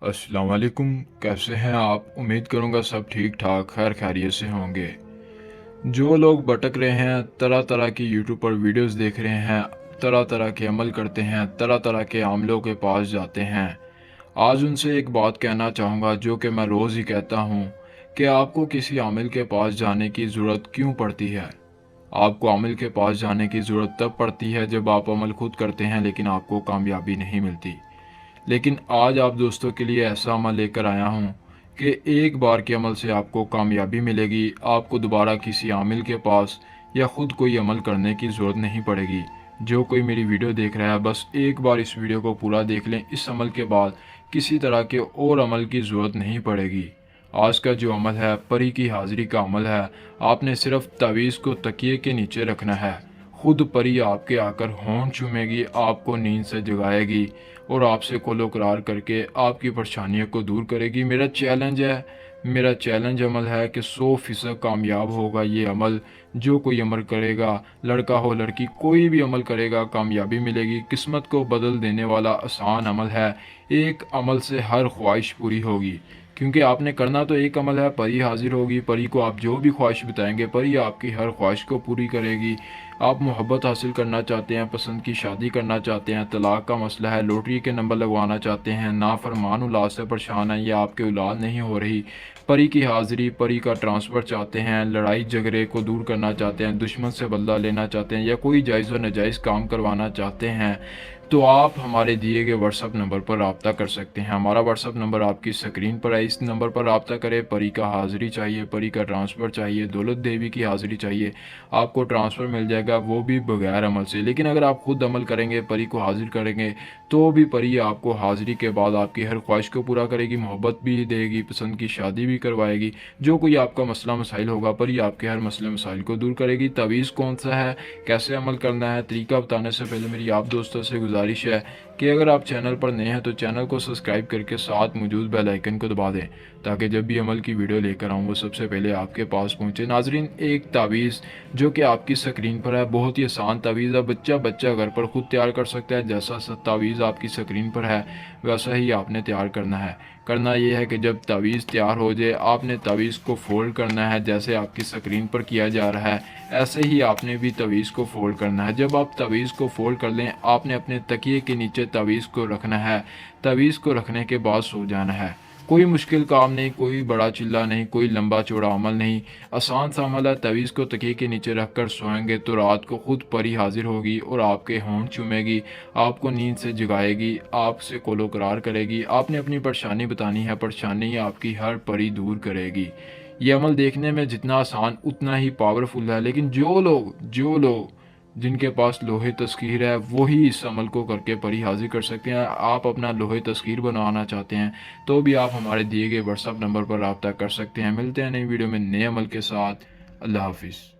अस्सलाम वालेकुम। कैसे हैं आप? उम्मीद करूंगा सब ठीक ठाक खैर खैरियत से होंगे। जो लोग भटक रहे हैं, तरह तरह की यूट्यूब पर वीडियोस देख रहे हैं, तरह तरह के अमल करते हैं, तरह तरह के आमलों के पास जाते हैं, आज उनसे एक बात कहना चाहूँगा जो कि मैं रोज़ ही कहता हूँ कि आपको किसी आमिल के पास जाने की ज़रूरत क्यों पड़ती है। आपको आमिल के पास जाने की ज़रूरत तब पड़ती है जब आप अमल खुद करते हैं लेकिन आपको कामयाबी नहीं मिलती। लेकिन आज आप दोस्तों के लिए ऐसा अमल लेकर आया हूँ कि एक बार के अमल से आपको कामयाबी मिलेगी। आपको दोबारा किसी आमिल के पास या ख़ुद कोई अमल करने की ज़रूरत नहीं पड़ेगी। जो कोई मेरी वीडियो देख रहा है, बस एक बार इस वीडियो को पूरा देख लें। इस अमल के बाद किसी तरह के और अमल की ज़रूरत नहीं पड़ेगी। आज का जो अमल है, परी की हाज़िरी का अमल है। आपने सिर्फ तावीज़ को तकिए के नीचे रखना है। खुद परी आपके आकर होंठ चूमेगी, आपको नींद से जगाएगी और आपसे कोलो करार करके आपकी परेशानियों को दूर करेगी। मेरा चैलेंज अमल है कि 100% कामयाब होगा ये अमल। जो कोई अमल करेगा, लड़का हो लड़की, कोई भी अमल करेगा, कामयाबी मिलेगी। किस्मत को बदल देने वाला आसान अमल है। एक अमल से हर ख्वाहिश पूरी होगी, क्योंकि आपने करना तो एक अमल है। परी हाजिर होगी, परी को आप जो भी ख्वाहिश बताएंगे, परी आपकी हर ख्वाहिश को पूरी करेगी। आप मोहब्बत हासिल करना चाहते हैं, पसंद की शादी करना चाहते हैं, तलाक का मसला है, लॉटरी के नंबर लगवाना चाहते हैं, नाफरमान औलाद से परेशान हैं या आपके औलाद नहीं हो रही, परी की हाजिरी, परी का ट्रांसफ़र चाहते हैं, लड़ाई झगड़े को दूर करना चाहते हैं, दुश्मन से बदला लेना चाहते हैं या कोई जायज़ व नाजायज़ काम करवाना चाहते हैं, तो आप हमारे दिए गए व्हाट्सअप नंबर पर रब्ता कर सकते हैं। हमारा व्हाट्सअप नंबर आपकी स्क्रीन पर है। इस नंबर पर रब्ता करें। परी का हाज़िरी चाहिए, परी का ट्रांसफ़र चाहिए, दौलत देवी की हाज़िरी चाहिए, आपको ट्रांसफ़र मिल जाएगा, वो भी बगैर अमल से। लेकिन अगर आप खुद अमल करेंगे, परी को हाज़िर करेंगे, तो भी परी आपको हाज़िरी के बाद आपकी हर ख्वाहिश को पूरा करेगी, मोहब्बत भी देगी, पसंद की शादी भी करवाएगी। जो कोई आपका मसला मसाइल होगा, परी आपके हर मसले मसाइल को दूर करेगी। तावीज़ कौन सा है, कैसे अमल करना है, तरीका बताने से पहले मेरी आप दोस्तों से गुजारिश है कि अगर आप चैनल पर नए हैं तो चैनल को सब्सक्राइब करके साथ मौजूद बेल आइकन को दबा दें, ताकि जब भी अमल की वीडियो लेकर आऊँ वो सबसे पहले आपके पास पहुँचे। नाजरीन, एक तावीज़ जो कि आपकी स्क्रीन पर है, बहुत ही आसान तावीज़ है। बच्चा घर पर खुद तैयार कर सकता है। जैसा तावीज़ आपकी स्क्रीन पर है वैसा ही आपने तैयार करना है। करना यह है कि जब तावीज़ तैयार हो जाए, आपने तावीज़ को फोल्ड करना है। जैसे आपकी स्क्रीन पर किया जा रहा है ऐसे ही आपने भी तावीज़ को फोल्ड करना है। जब आप तावीज़ को फोल्ड कर लें, आपने अपने तकिए के नीचे तावीज़ को रखना है। तावीज़ को रखने के बाद सो जाना है। कोई मुश्किल काम नहीं, कोई बड़ा चिल्ला नहीं, कोई लंबा चौड़ा अमल नहीं, आसान सा अमल है। तावीज़ को तकिए के नीचे रख कर सोएंगे तो रात को खुद परी हाजिर होगी और आपके होंठ चूमेगी, आपको नींद से जगाएगी, आपसे कोलो करार करेगी। आपने अपनी परेशानी बतानी है, परेशानी आपकी हर परी दूर करेगी। ये अमल देखने में जितना आसान उतना ही पावरफुल है। लेकिन जो लोग जिनके पास लोहे तस्खीर है वही इस अमल को करके परी हाजिर कर सकते हैं। आप अपना लोहे तस्खीर बनवाना चाहते हैं तो भी आप हमारे दिए गए व्हाट्सअप नंबर पर रब्ता कर सकते हैं। मिलते हैं नई वीडियो में नए अमल के साथ। अल्लाह हाफिज़।